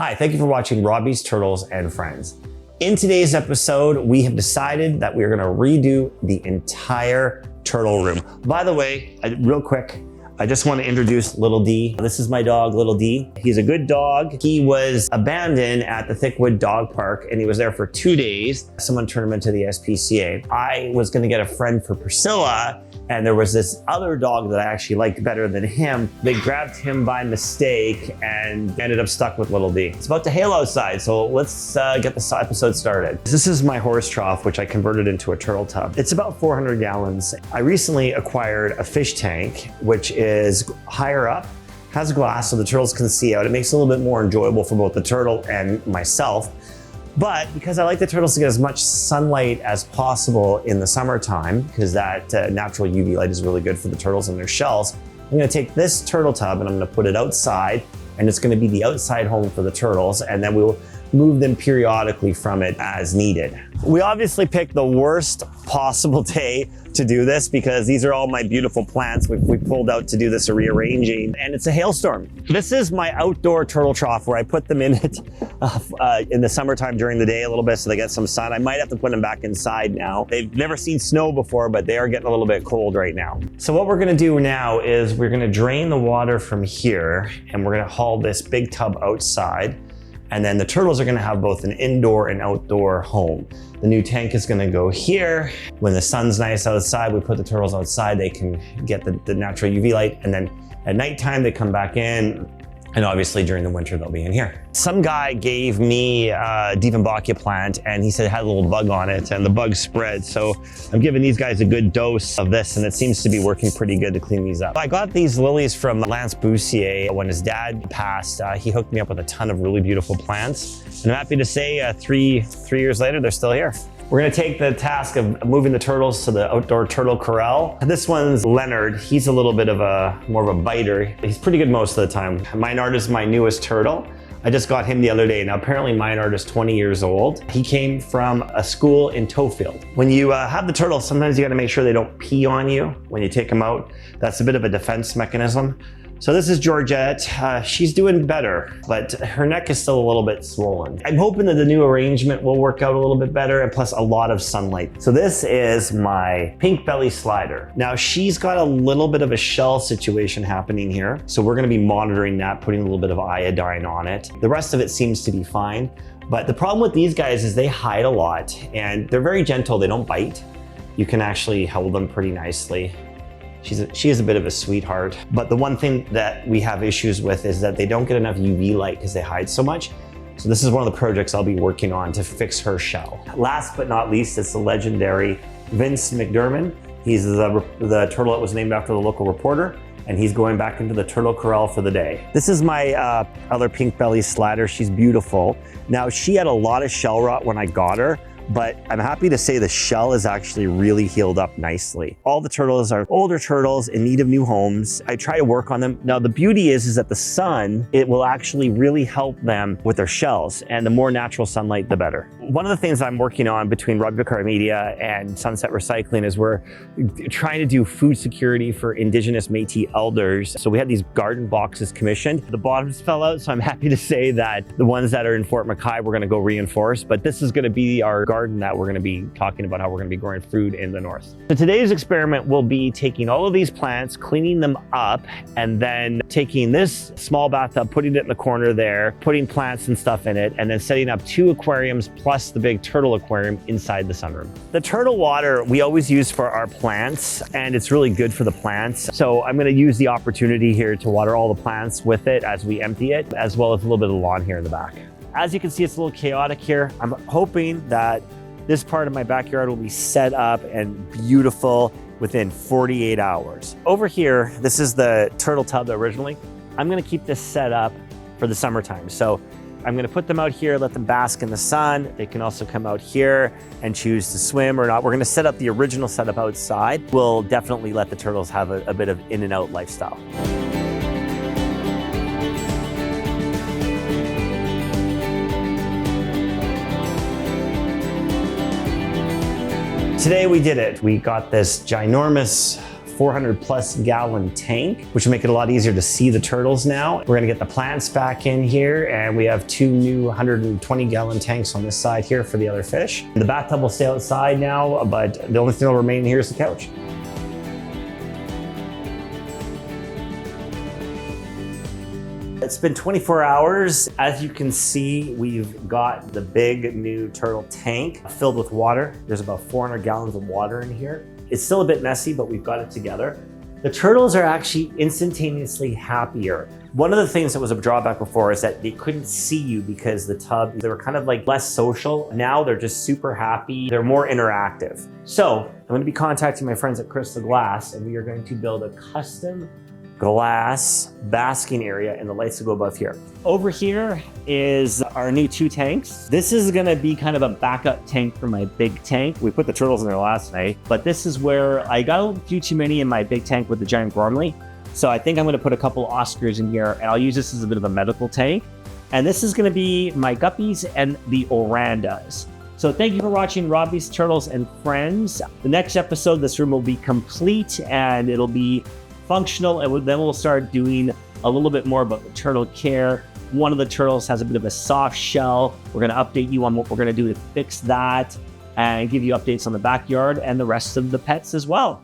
Hi, thank you for watching Robbie's Turtles and Friends. In today's episode, we have decided that we're gonna redo the entire turtle room. By the way, real quick, I just want to introduce Little D. This is my dog, Little D. He's a good dog. He was abandoned at the Thickwood Dog Park and he was there for 2 days. Someone turned him into the SPCA. I was gonna get a friend for Priscilla, and there was this other dog that I actually liked better than him. They grabbed him by mistake and ended up stuck with Little D. It's about to hail outside, so let's get this episode started. This is my horse trough, which I converted into a turtle tub. It's about 400 gallons. I recently acquired a fish tank, which is higher up, has glass so the turtles can see out. It makes it a little bit more enjoyable for both the turtle and myself. But because I like the turtles to get as much sunlight as possible in the summertime, because that natural UV light is really good for the turtles and their shells, I'm gonna take this turtle tub and I'm gonna put it outside, and it's gonna be the outside home for the turtles, and then we'll move them periodically from it as needed. We obviously picked the worst possible day to do this because these are all my beautiful plants we pulled out to do this rearranging, and it's a hailstorm. This is my outdoor turtle trough where I put them in it in the summertime during the day a little bit so they get some sun. I might have to put them back inside now. They've never seen snow before, but they are getting a little bit cold right now. So what we're gonna do now is we're gonna drain the water from here and we're gonna haul this big tub outside. And then the turtles are gonna have both an indoor and outdoor home. The new tank is gonna go here. When the sun's nice outside, we put the turtles outside, they can get the natural UV light, and then at nighttime they come back in, and obviously during the winter they'll be in here. Some guy gave me a Dieffenbachia plant and he said it had a little bug on it and the bug spread. So I'm giving these guys a good dose of this and it seems to be working pretty good to clean these up. I got these lilies from Lance Boussier. When his dad passed, he hooked me up with a ton of really beautiful plants. And I'm happy to say 3 years later, they're still here. We're gonna take the task of moving the turtles to the outdoor turtle corral. This one's Leonard. He's a little bit of more of a biter. He's pretty good most of the time. Minard is my newest turtle. I just got him the other day. Now apparently Minard is 20 years old. He came from a school in Tofield. When you have the turtles, sometimes you gotta make sure they don't pee on you when you take them out. That's a bit of a defense mechanism. So this is Georgette. She's doing better, but her neck is still a little bit swollen. I'm hoping that the new arrangement will work out a little bit better, and plus a lot of sunlight. So this is my pink belly slider. Now she's got a little bit of a shell situation happening here. So we're gonna be monitoring that, putting a little bit of iodine on it. The rest of it seems to be fine. But the problem with these guys is they hide a lot and they're very gentle, they don't bite. You can actually hold them pretty nicely. She is a bit of a sweetheart, but the one thing that we have issues with is that they don't get enough UV light because they hide so much. So this is one of the projects I'll be working on to fix her shell. Last but not least, it's the legendary Vince McDermott. He's the turtle that was named after the local reporter, and he's going back into the turtle corral for the day. This is my other pink belly slider. She's beautiful. Now she had a lot of shell rot when I got her, but I'm happy to say the shell is actually really healed up nicely. All the turtles are older turtles in need of new homes. I try to work on them. Now the beauty is that the sun, it will actually really help them with their shells, and the more natural sunlight, the better. One of the things I'm working on between Robbie Media and Sunset Recycling is we're trying to do food security for Indigenous Métis elders. So we had these garden boxes commissioned. The bottoms fell out, so I'm happy to say that the ones that are in Fort McKay, we're gonna go reinforce, but this is gonna be our garden that we're going to be talking about how we're going to be growing food in the north. So today's experiment will be taking all of these plants, cleaning them up, and then taking this small bathtub, putting it in the corner there, putting plants and stuff in it, and then setting up 2 aquariums plus the big turtle aquarium inside the sunroom. The turtle water we always use for our plants, and it's really good for the plants. So I'm going to use the opportunity here to water all the plants with it as we empty it, as well as a little bit of lawn here in the back. As you can see, it's a little chaotic here. I'm hoping that this part of my backyard will be set up and beautiful within 48 hours. Over here, this is the turtle tub originally. I'm gonna keep this set up for the summertime. So I'm gonna put them out here, let them bask in the sun. They can also come out here and choose to swim or not. We're gonna set up the original setup outside. We'll definitely let the turtles have a bit of in and out lifestyle. Today we did it. We got this ginormous 400 plus gallon tank, which will make it a lot easier to see the turtles now. We're gonna get the plants back in here, and we have 2 new 120 gallon tanks on this side here for the other fish. The bathtub will stay outside now, but the only thing that'll remain here is the couch. It's been 24 hours. As you can see, we've got the big new turtle tank filled with water. There's about 400 gallons of water in here. It's still a bit messy, but we've got it together. The turtles are actually instantaneously happier. One of the things that was a drawback before is that they couldn't see you because the tub, they were kind of like less social. Now they're just super happy. They're more interactive. So I'm going to be contacting my friends at Crystal Glass, and we are going to build a custom glass basking area, and the lights will go above here. Over here is our new 2 tanks. This is gonna be kind of a backup tank for my big tank. We put the turtles in there last night, but this is where I got a few too many in my big tank with the giant Gormley. So I think I'm gonna put a couple Oscars in here, and I'll use this as a bit of a medical tank. And this is gonna be my guppies and the orandas. So thank you for watching Robbie's Turtles and Friends. The next episode, this room will be complete and it'll be functional, and then we'll start doing a little bit more about the turtle care. One of the turtles has a bit of a soft shell. We're gonna update you on what we're gonna do to fix that and give you updates on the backyard and the rest of the pets as well.